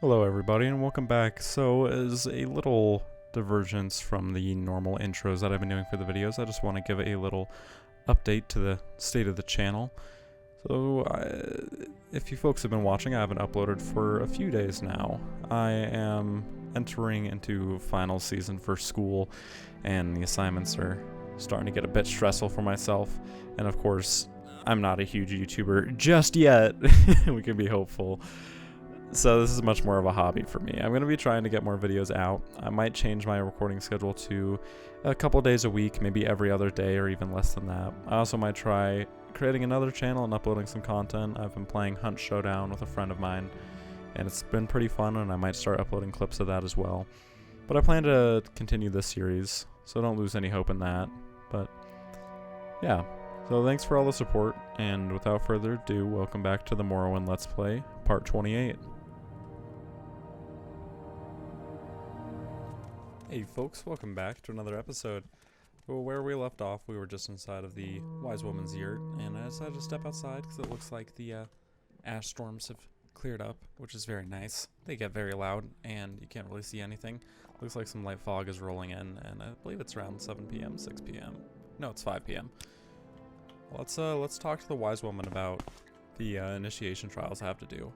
Hello everybody and welcome back. So as a little divergence from the normal intros that I've been doing for the videos, I just want to give a little update to the state of the channel. So if you folks have been watching, I haven't uploaded for a few days now. I am entering into final season for school and the assignments are starting to get a bit stressful for myself, and of course I'm not a huge YouTuber just yet. We can be hopeful. So this is much more of a hobby for me. I'm going to be trying to get more videos out. I might change my recording schedule to a couple days a week, maybe every other day or even less than that. I also might try creating another channel and uploading some content. I've been playing Hunt Showdown with a friend of mine, and it's been pretty fun, and I might start uploading clips of that as well. But I plan to continue this series, so don't lose any hope in that. But yeah, so thanks for all the support, and without further ado, welcome back to the Morrowind Let's Play, Part 28. Hey folks, welcome back to another episode. Well, where we left off, we were just inside of the Wise Woman's Yurt, and I decided to step outside because it looks like the ash storms have cleared up, which is very nice. They get very loud, and you can't really see anything. Looks like some light fog is rolling in, and I believe it's around 7 p.m., 6 p.m. No, it's 5 p.m. Let's talk to the Wise Woman about the initiation trials I have to do.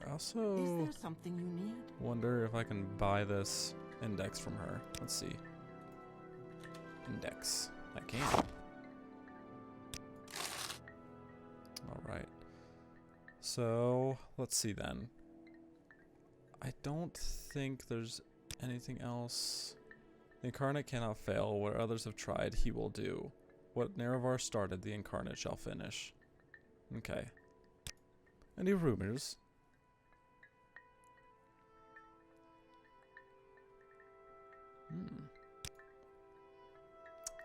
I also Is there something you need? wonder if I can buy this index from her. Let's see. Index. I can. Alright. So, let's see then. I don't think there's anything else. The Incarnate cannot fail. What others have tried, he will do. What Nerevar started, the Incarnate shall finish. Okay. Any rumors?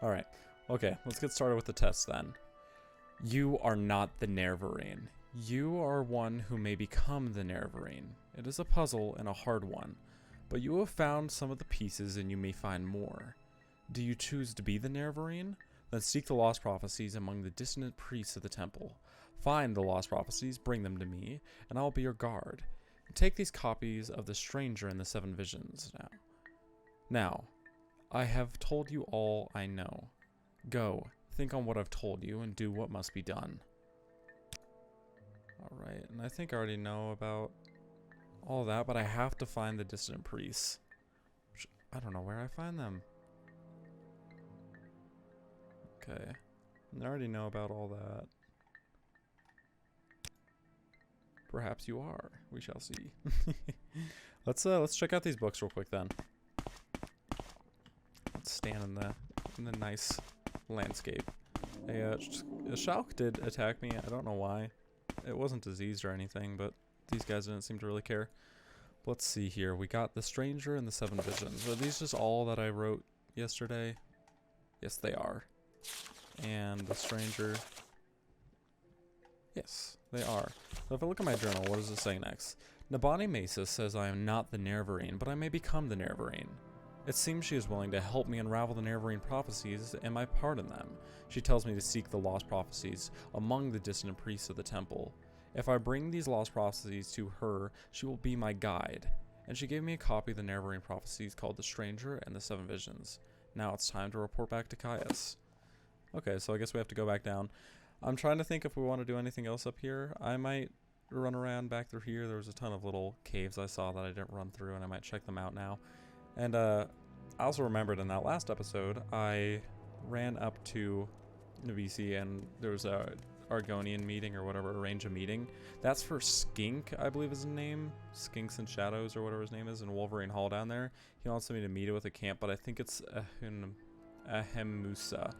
Alright, okay, let's get started with the test then. You are not the Nerevarine. You are one who may become the Nerevarine. It is a puzzle and a hard one, but you have found some of the pieces and you may find more. Do you choose to be the Nerevarine? Then seek the lost prophecies among the dissonant priests of the temple. Find the lost prophecies, bring them to me, and I will be your guard. Take these copies of the Stranger and the Seven Visions Now, I have told you all I know. Go, think on what I've told you, and do what must be done. Alright, and I think I already know about all that, but I have to find the distant priests. Which, I don't know where I find them. Okay, and I already know about all that. Perhaps you are. We shall see. Let's check out these books real quick then. Let's stand in the nice landscape. A Shalk did attack me. I don't know why. It wasn't diseased or anything, but these guys didn't seem to really care. Let's see here. We got the Stranger and the Seven Visions. Are these just all that I wrote yesterday? Yes, they are. And the Stranger. Yes, they are. So if I look at my journal, what does it say next? Nabani Mesa says I am not the Nerevarine, but I may become the Nerevarine. It seems she is willing to help me unravel the Nerevarine prophecies and my part in them. She tells me to seek the lost prophecies among the dissonant priests of the temple. If I bring these lost prophecies to her, she will be my guide. And she gave me a copy of the Nerevarine prophecies called The Stranger and the Seven Visions. Now it's time to report back to Caius. Okay, so I guess we have to go back down. I'm trying to think if we want to do anything else up here. I might run around back through here. There was a ton of little caves I saw that I didn't run through, and I might check them out now. And I also remembered in that last episode, I ran up to Navisi and there was a Argonian meeting or whatever, arrange a meeting. That's for Skink, I believe is his name. Skinks and Shadows or whatever his name is in Wolverine Hall down there. He wants me to meet with a camp, but I think it's Ahemusa.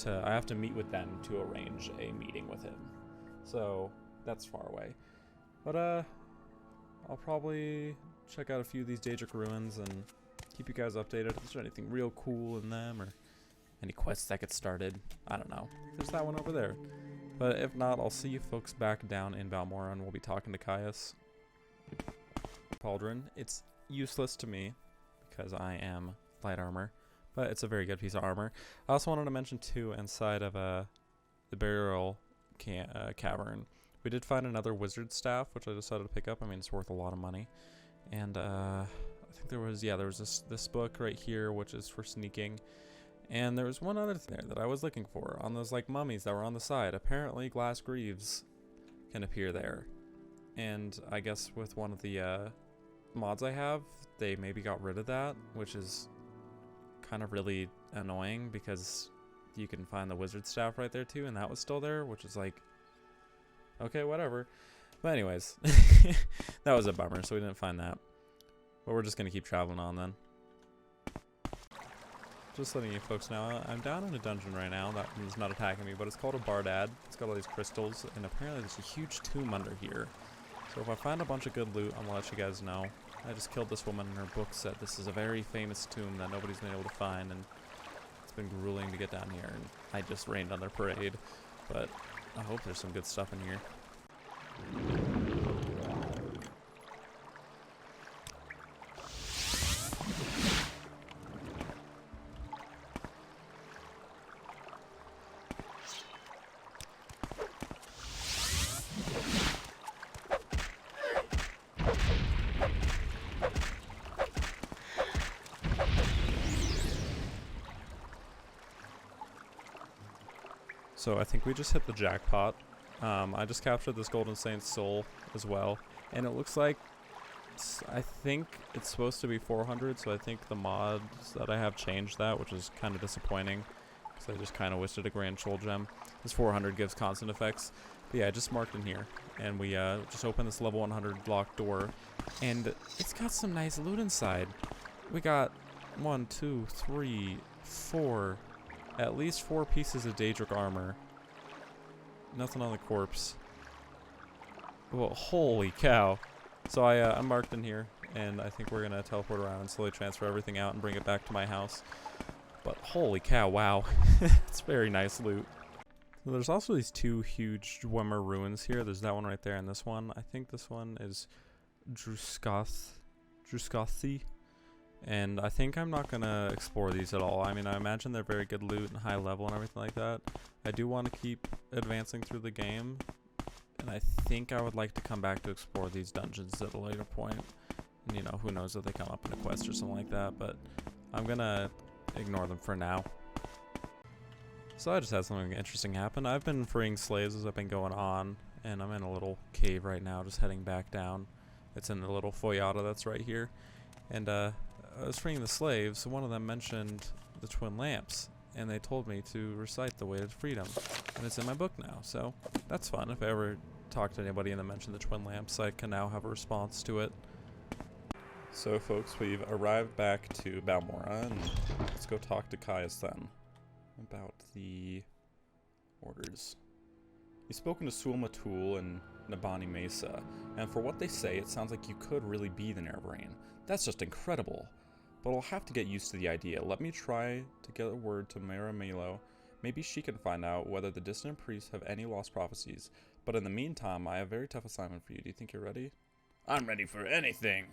I have to meet with them to arrange a meeting with him. So that's far away. But I'll probably check out a few of these Daedric ruins and keep you guys updated if there's anything real cool in them or any quests that get started. I don't know. There's that one over there. But if not, I'll see you folks back down in Balmora and we'll be talking to Caius. Pauldron. It's useless to me because I am light armor, but it's a very good piece of armor. I also wanted to mention too, inside of the burial cavern, we did find another wizard staff, which I decided to pick up. I mean, it's worth a lot of money. And I think there was this book right here, which is for sneaking. And there was one other thing there that I was looking for on those like mummies that were on the side. Apparently glass greaves can appear there. And I guess with one of the mods I have, they maybe got rid of that, which is kind of really annoying because you can find the wizard staff right there too, and that was still there, which is like, okay, whatever. But anyways, that was a bummer, so we didn't find that. But we're just gonna keep traveling on then. Just letting you folks know, I'm down in a dungeon right now that is not attacking me, but it's called Ibar-Dad. It's got all these crystals, and apparently there's a huge tomb under here. So if I find a bunch of good loot, I'm gonna let you guys know. I just killed this woman, and her book said this is a very famous tomb that nobody's been able to find, and it's been grueling to get down here, and I just rained on their parade. But I hope there's some good stuff in here. So I think we just hit the jackpot. I just captured this Golden Saint's soul as well, and it looks like I think it's supposed to be 400. So I think the mods that I have changed that, which is kind of disappointing because I just kind of wasted a grand soul gem. This 400 gives constant effects. But yeah, I just marked in here, and we just opened this level 100 locked door, and it's got some nice loot inside. We got 1, 2, 3, 4. At least 4 pieces of Daedric armor. Nothing on the corpse. Well, holy cow. So I'm marked in here, and I think we're going to teleport around and slowly transfer everything out and bring it back to my house. But holy cow, wow. It's very nice loot. So there's also these 2 huge Dwemer ruins here. There's that one right there and this one. I think this one is Druskothi. And I think I'm not going to explore these at all. I mean, I imagine they're very good loot and high level and everything like that. I do want to keep advancing through the game. And I think I would like to come back to explore these dungeons at a later point. And, you know, who knows if they come up in a quest or something like that. But I'm going to ignore them for now. So I just had something interesting happen. I've been freeing slaves as I've been going on. And I'm in a little cave right now, just heading back down. It's in the little foyada that's right here. And, I was freeing the slaves, one of them mentioned the twin lamps, and they told me to recite the way to freedom, and it's in my book now, so that's fun. If I ever talk to anybody and they mention the twin lamps, I can now have a response to it. So folks, we've arrived back to Balmora, and let's go talk to Caius then about the orders. You've spoken to Sulmatul and Nabani Mesa, and for what they say, it sounds like you could really be the Nerevar. That's just incredible. But I'll have to get used to the idea. Let me try to get a word to Mera Melo. Maybe she can find out whether the dissident priests have any lost prophecies. But in the meantime, I have a very tough assignment for you. Do you think you're ready? I'm ready for anything.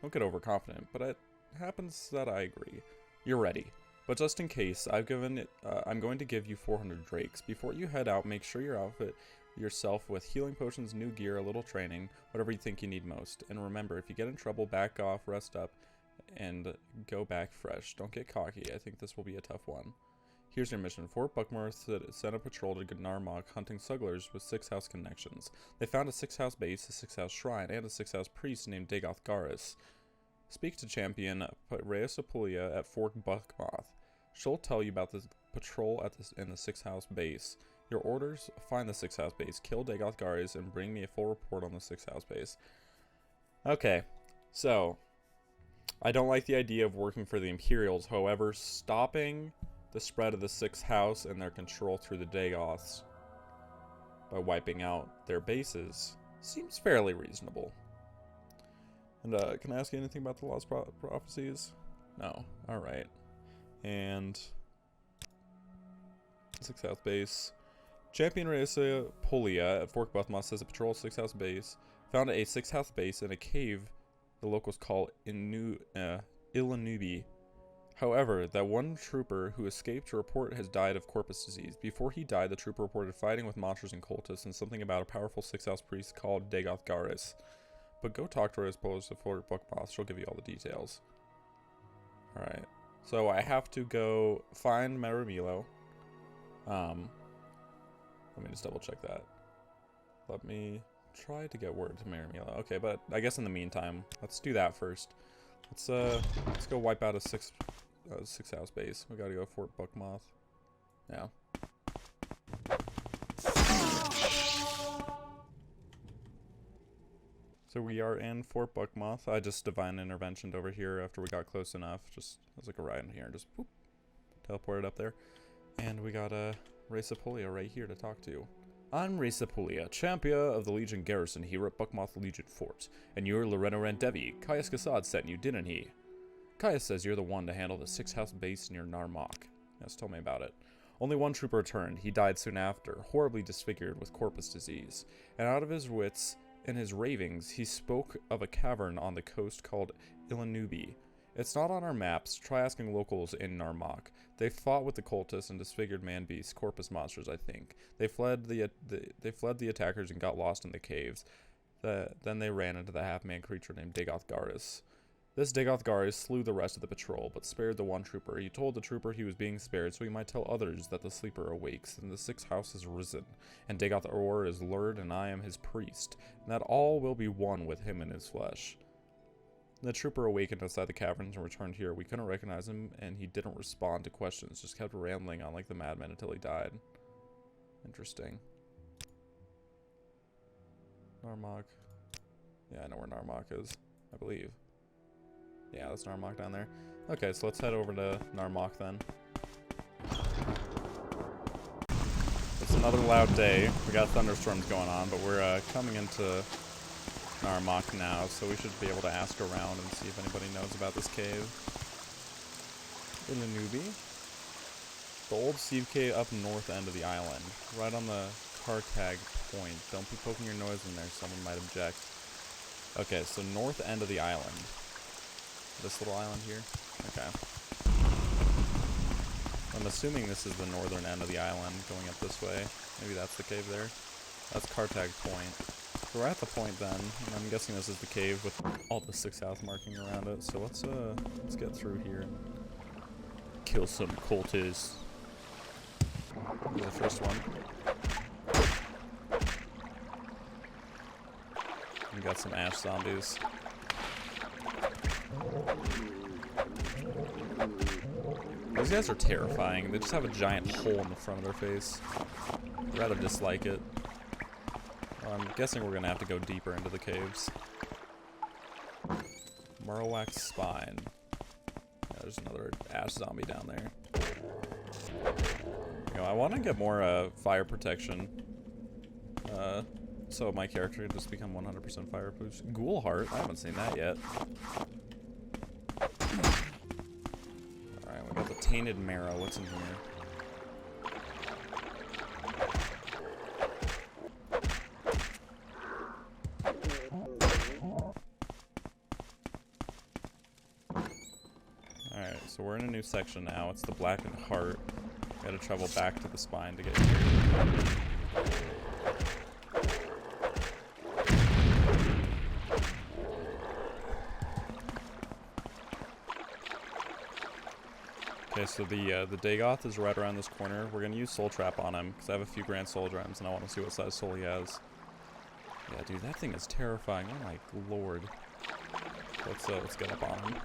Don't get overconfident, but it happens that I agree. You're ready. But just in case, I'm going to give you 400 drakes. Before you head out, make sure you outfit yourself with healing potions, new gear, a little training, whatever you think you need most. And remember, if you get in trouble, back off, rest up, and go back fresh. Don't get cocky. I think this will be a tough one. Here's your mission. Fort Buckmoth sent a patrol to Gnaar Mok hunting smugglers with 6-house connections. They found a 6-house base, a 6-house shrine, and a 6-house priest named Dagoth Gares. Speak to champion Rheosopolia at Fort Buckmoth. She'll tell you about the patrol in the 6-house base. Your orders: find the 6-house base, kill Dagoth Gares, and bring me a full report on the 6-house base. Okay, so I don't like the idea of working for the Imperials. However, stopping the spread of the 6th house and their control through the Dagoths by wiping out their bases seems fairly reasonable. And can I ask you anything about the lost prophecies? No. Alright. And 6th house base. Champion Rheosopolia at Fort Buckmoth says a patrol 6th house base found a 6th house base in a cave the locals call Ilunibi. However, that one trooper who escaped to report has died of corpus disease. Before he died, the trooper reported fighting with monsters and cultists and something about a powerful 6th house priest called Dagoth Gares. but go talk to her as opposed to for Buckmoth. She'll give you all the details. Alright. So I have to go find Merimilo. Let me just double check that. Let me try to get word to Merimilo. Okay, but I guess in the meantime, let's do that first. Let's go wipe out a six house base. We gotta go Fort Buckmoth. Yeah. So we are in Fort Buckmoth. I just divine interventioned over here after we got close enough. Just as like a ride in here and just whoop, teleported up there. And we got Resapulia right here to talk to. I'm Resapulia, champion of the Legion garrison here at Buckmoth Legion Fort. And you're Lirreno Randevi. Caius sent you, didn't he? Caius says you're the one to handle the 6-house base near Gnaar Mok. Yes, tell me about it. Only one trooper returned. He died soon after, horribly disfigured with corpus disease. And out of his wits, in his ravings, he spoke of a cavern on the coast called Ilunibi. It's not on our maps. Try asking locals in Gnaar Mok. They fought with the cultists and disfigured man-beasts, corpus monsters, I think. They fled the attackers and got lost in the caves. Then they ran into the half-man creature named Dagoth Gares. This Dagoth Gares slew the rest of the patrol, but spared the one trooper. He told the trooper he was being spared so he might tell others that the sleeper awakes, and the 6th house has risen, and Dagoth Gares is lured, and I am his priest, and that all will be one with him in his flesh. The trooper awakened outside the caverns and returned here. We couldn't recognize him, and he didn't respond to questions, just kept rambling on like the madman until he died. Interesting. Gnaar Mok. Yeah, I know where Gnaar Mok is, I believe. Yeah, that's Gnaar Mok down there. Okay, so let's head over to Gnaar Mok then. It's another loud day. We got thunderstorms going on, but we're coming into Gnaar Mok now, so we should be able to ask around and see if anybody knows about this cave. Ilunibi. The old Sieve Cave up north end of the island, right on the Cartag point. Don't be poking your nose in there, someone might object. Okay, so north end of the island. This little island here? Okay. I'm assuming this is the northern end of the island going up this way. Maybe that's the cave there. That's Cartag Point. So we're at the point then, and I'm guessing this is the cave with all the 6th house marking around it. So let's get through here and kill some cultists. Here's the first one. We got some ash zombies. These guys are terrifying. They just have a giant hole in the front of their face. I'd rather dislike it. I'm guessing we're gonna have to go deeper into the caves. Morrowind spine. Yeah, there's another ash zombie down there. You know, I want to get more fire protection. So my character can just become 100% fireproof. Ghoul heart. I haven't seen that yet. Alright, we got the tainted marrow. What's in here? Alright, so we're in a new section now. It's the blackened heart. Gotta travel back to the spine to get here. Okay, so the Dagoth is right around this corner. We're gonna use Soul Trap on him because I have a few grand soul gems and I want to see what size soul he has. Yeah, dude, that thing is terrifying. Oh my lord. Let's get up on him.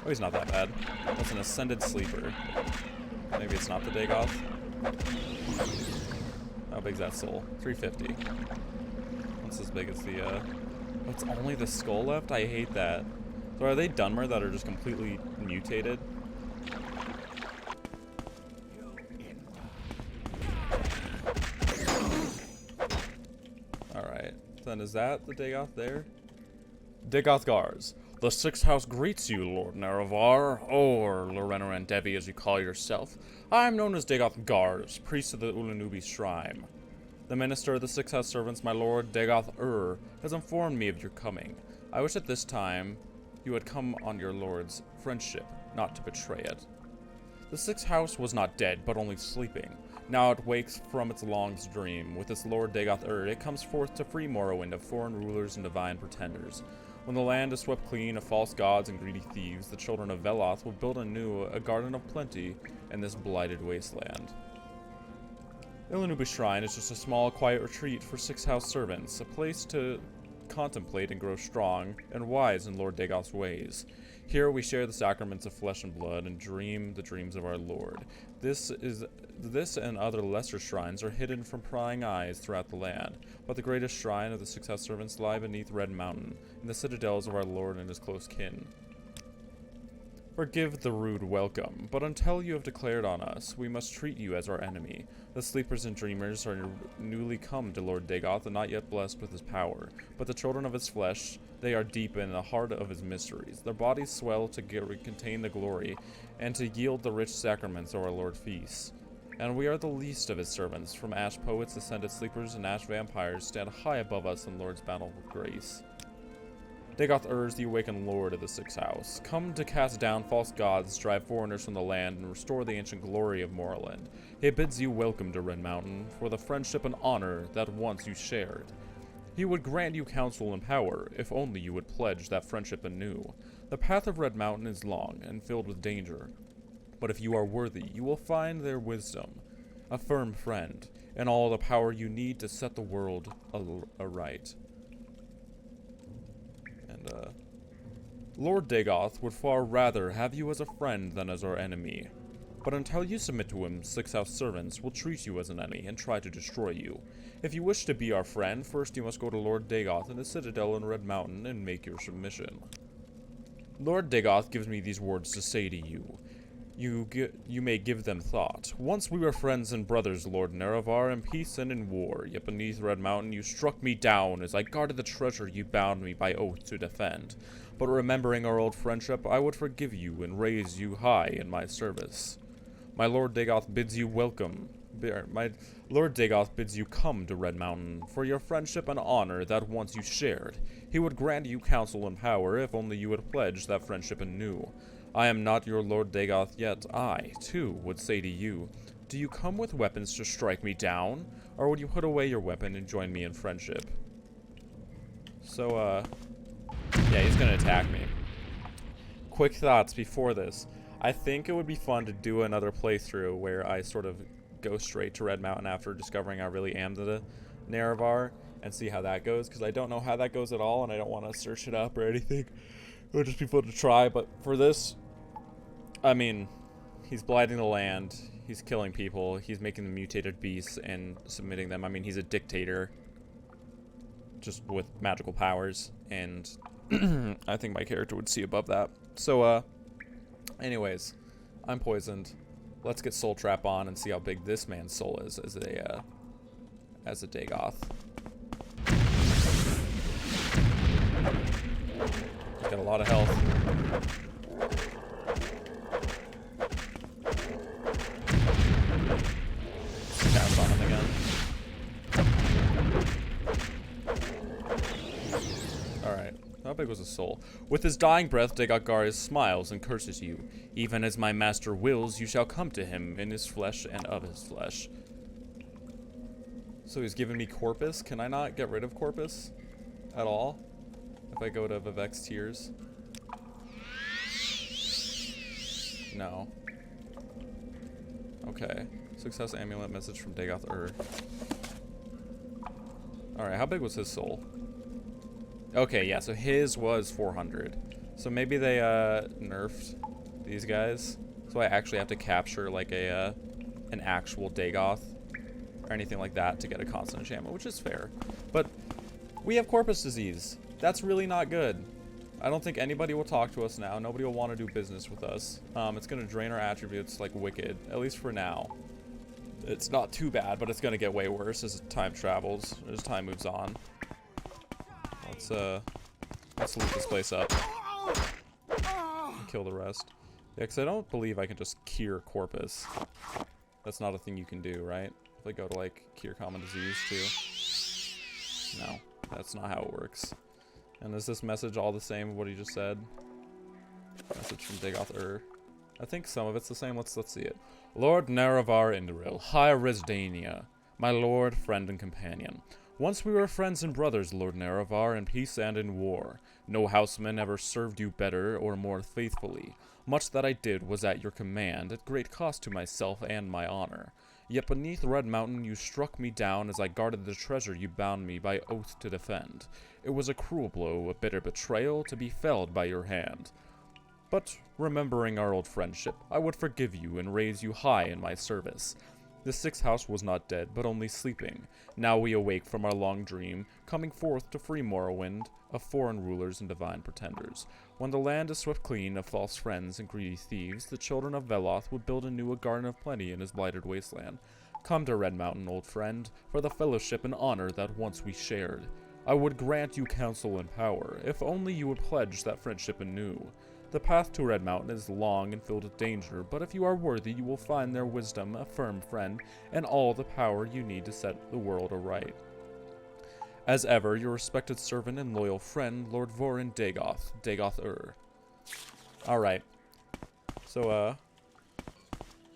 Oh, he's not that bad. That's an ascended sleeper. Maybe it's not the Dagoth. How big's that soul? 350. That's as big as the it's only the skull left? I hate that. So are they Dunmer that are just completely mutated? Alright. Then is that the Dagoth there? Dagoth Gares. The 6th house greets you, Lord Nerevar, or Lirreno Randevi as you call yourself. I am known as Dagoth Gares, priest of the Ilunibi shrine. The minister of the 6th house servants, my lord Dagoth has informed me of your coming. I wish at this time you had come on your lord's friendship, not to betray it. The 6th house was not dead, but only sleeping. Now it wakes from its long dream. With its lord Dagoth Gares, it comes forth to free Morrowind of foreign rulers and divine pretenders. When the land is swept clean of false gods and greedy thieves, the children of Veloth will build anew a garden of plenty in this blighted wasteland. Ilunibi Shrine is just a small, quiet retreat for six-house servants, a place to contemplate and grow strong and wise in Lord Dagoth's ways. Here we share the sacraments of flesh and blood and dream the dreams of our Lord. This and other lesser shrines are hidden from prying eyes throughout the land, but the greatest shrine of the six-house servants lie beneath Red Mountain, in the citadels of our Lord and his close kin. Forgive the rude welcome, but until you have declared on us, we must treat you as our enemy. The sleepers and dreamers are newly come to Lord Dagoth and not yet blessed with his power, but the children of his flesh, they are deep in the heart of his mysteries. Their bodies swell to contain the glory, and to yield the rich sacraments of our Lord feasts. And we are the least of his servants, from ash poets, ascended sleepers, and ash vampires stand high above us in Lord's battle of grace. Dagoth Gares, the awakened lord of the Sixth House, come to cast down false gods, drive foreigners from the land, and restore the ancient glory of Morrowind. He bids you welcome to Red Mountain, for the friendship and honor that once you shared. He would grant you counsel and power, if only you would pledge that friendship anew. The path of Red Mountain is long, and filled with danger, but if you are worthy, you will find their wisdom, a firm friend, and all the power you need to set the world aright. Lord Dagoth would far rather have you as a friend than as our enemy. But until you submit to him, six-house servants will treat you as an enemy and try to destroy you. If you wish to be our friend, first you must go to Lord Dagoth in the citadel in Red Mountain and make your submission. Lord Dagoth gives me these words to say to you. You may give them thought. Once we were friends and brothers, Lord Nerevar, in peace and in war, yet beneath Red Mountain you struck me down as I guarded the treasure you bound me by oath to defend. But remembering our old friendship, I would forgive you and raise you high in my service. My Lord Dagoth bids you welcome. My Lord Dagoth bids you come to Red Mountain for your friendship and honor that once you shared. He would grant you counsel and power if only you would pledge that friendship anew. I am not your Lord Dagoth yet. I, too, would say to you, do you come with weapons to strike me down, or would you put away your weapon and join me in friendship? So, yeah, he's gonna attack me. Quick thoughts before this. I think it would be fun to do another playthrough where I sort of go straight to Red Mountain after discovering I really am the Nerevar and see how that goes, because I don't know how that goes at all and I don't want to search it up or anything. It would just be fun to try, but for this, I mean, he's blighting the land, he's killing people, he's making them mutated beasts and submitting them. I mean, he's a dictator, just with magical powers, and I think my character would see above that. So, anyways, I'm poisoned. Let's get Soul Trap on and see how big this man's soul is as a Dagoth. He's got a lot of health. Cast on him again. Alright. How big was his soul? With his dying breath, Dagoth Gares smiles and curses you. Even as my master wills, you shall come to him in his flesh and of his flesh. So he's giving me Corpus. Can I not get rid of Corpus at all? If I go to Vivek's Tears? No. Okay. Success amulet message from Dagoth Gares. Alright, how big was his soul? Okay, yeah, so his was 400. So maybe they nerfed these guys. So I actually have to capture like an actual Dagoth or anything like that to get a constant enchantment, which is fair. But we have Corpus disease. That's really not good. I don't think anybody will talk to us now. Nobody will want to do business with us. It's going to drain our attributes like wicked, at least for now. It's not too bad, but it's going to get way worse as time travels, as time moves on. Let's loot this place up. And kill the rest. Yeah, because I don't believe I can just cure Corpus. That's not a thing you can do, right? If I go to, like, cure common disease, too. No, that's not how it works. And is this message all the same as what he just said? Message from Dagoth Gares. I think some of it's the same. Let's see it. Lord Nerevar Indoril, High Resdania, my lord, friend, and companion. Once we were friends and brothers, Lord Nerevar, in peace and in war. No houseman ever served you better or more faithfully. Much that I did was at your command, at great cost to myself and my honor. Yet beneath Red Mountain you struck me down as I guarded the treasure you bound me by oath to defend. It was a cruel blow, a bitter betrayal, to be felled by your hand. But, remembering our old friendship, I would forgive you and raise you high in my service. The sixth house was not dead, but only sleeping. Now we awake from our long dream, coming forth to free Morrowind of foreign rulers and divine pretenders. When the land is swept clean of false friends and greedy thieves, the children of Veloth would build anew a garden of plenty in his blighted wasteland. Come to Red Mountain, old friend, for the fellowship and honor that once we shared. I would grant you counsel and power, if only you would pledge that friendship anew. The path to Red Mountain is long and filled with danger, but if you are worthy, you will find their wisdom, a firm friend, and all the power you need to set the world aright. As ever, your respected servant and loyal friend, Lord Vorin Dagoth. Alright. So,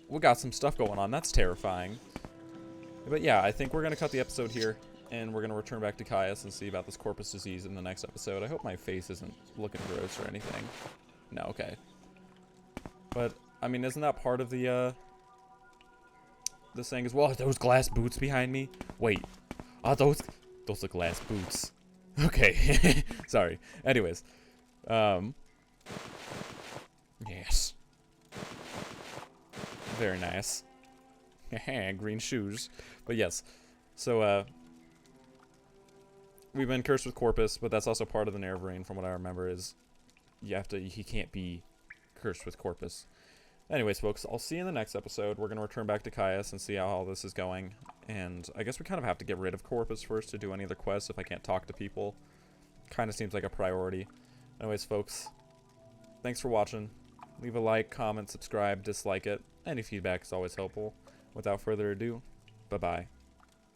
we got some stuff going on. That's terrifying. But yeah, I think we're going to cut the episode here, and we're going to return back to Caius and see about this Corpus disease in the next episode. I hope my face isn't looking gross or anything. No, okay. But, I mean, isn't that part of the saying as well? Are those glass boots behind me? Wait. Are those are glass boots. Okay. Sorry. Anyways. Yes. Very nice. Green shoes. But yes. So, we've been cursed with Corpus, but that's also part of the Nerevarine, from what I remember, is he can't be cursed with Corpus. Anyways, folks, I'll see you in the next episode. We're going to return back to Caius and see how all this is going. And I guess we kind of have to get rid of Corpus first to do any other quests if I can't talk to people. Kind of seems like a priority. Anyways, folks, thanks for watching. Leave a like, comment, subscribe, dislike it. Any feedback is always helpful. Without further ado, bye-bye.